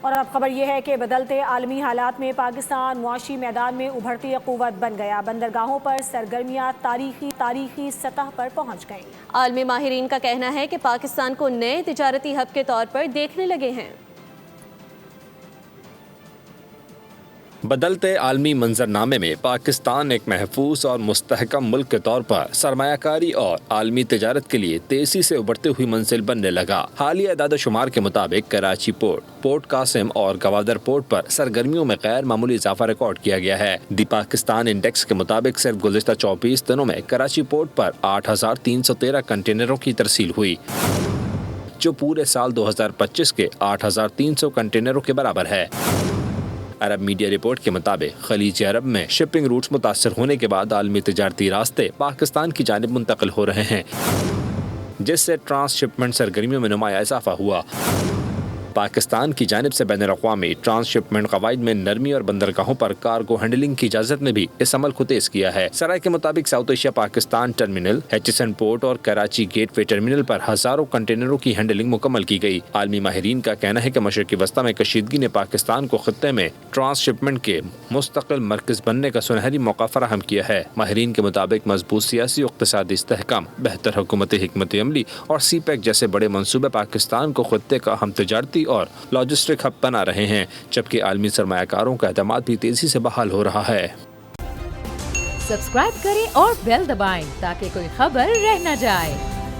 اور اب خبر یہ ہے کہ بدلتے عالمی حالات میں پاکستان معاشی میدان میں ابھرتی قوت بن گیا۔ بندرگاہوں پر سرگرمیاں تاریخی سطح پر پہنچ گئیں۔ عالمی ماہرین کا کہنا ہے کہ پاکستان کو نئے تجارتی ہب کے طور پر دیکھنے لگے ہیں۔ بدلتے عالمی منظرنامے میں پاکستان ایک محفوظ اور مستحکم ملک کے طور پر سرمایہ کاری اور عالمی تجارت کے لیے تیزی سے ابھرتے ہوئی منزل بننے لگا۔ حالیہ اعداد و شمار کے مطابق کراچی پورٹ قاسم اور گوادر پورٹ پر سرگرمیوں میں غیر معمولی اضافہ ریکارڈ کیا گیا ہے۔ دی پاکستان انڈیکس کے مطابق صرف گزشتہ 24 دنوں میں کراچی پورٹ پر 8,313 کنٹینروں کی ترسیل ہوئی، جو پورے سال 2025 کے 8,300 کنٹینروں کے برابر ہے۔ عرب میڈیا رپورٹ کے مطابق خلیج عرب میں شپنگ روٹس متاثر ہونے کے بعد عالمی تجارتی راستے پاکستان کی جانب منتقل ہو رہے ہیں، جس سے ٹرانس شپمنٹ سرگرمیوں میں نمایاں اضافہ ہوا۔ پاکستان کی جانب سے بین الاقوامی ٹرانس شپمنٹ قواعد میں نرمی اور بندرگاہوں پر کارگو ہینڈلنگ کی اجازت نے بھی اس عمل کو تیز کیا ہے۔ سرائے کے مطابق South Asia Pakistan terminal, H port اور کراچی گیٹ وے ٹرمینل پر ہزاروں کنٹینروں کی ہینڈلنگ مکمل کی گئی۔ عالمی ماہرین کا کہنا ہے کہ مشرقی وسطی میں کشیدگی نے پاکستان کو خطے میں ٹرانس شپمنٹ کے مستقل مرکز بننے کا سنہری موقع فراہم کیا ہے۔ ماہرین کے مطابق مضبوط سیاسی و اقتصادی استحکام، بہتر حکومتی حکمت عملی اور سی پیک جیسے بڑے منصوبے پاکستان کو خطے کا اہم تجارتی اور لاجسٹک ہب بنا رہے ہیں، جبکہ عالمی سرمایہ کاروں کا اعتماد بھی تیزی سے بحال ہو رہا ہے۔ سبسکرائب کریں اور بیل دبائیں تاکہ کوئی خبر رہ نہ جائے۔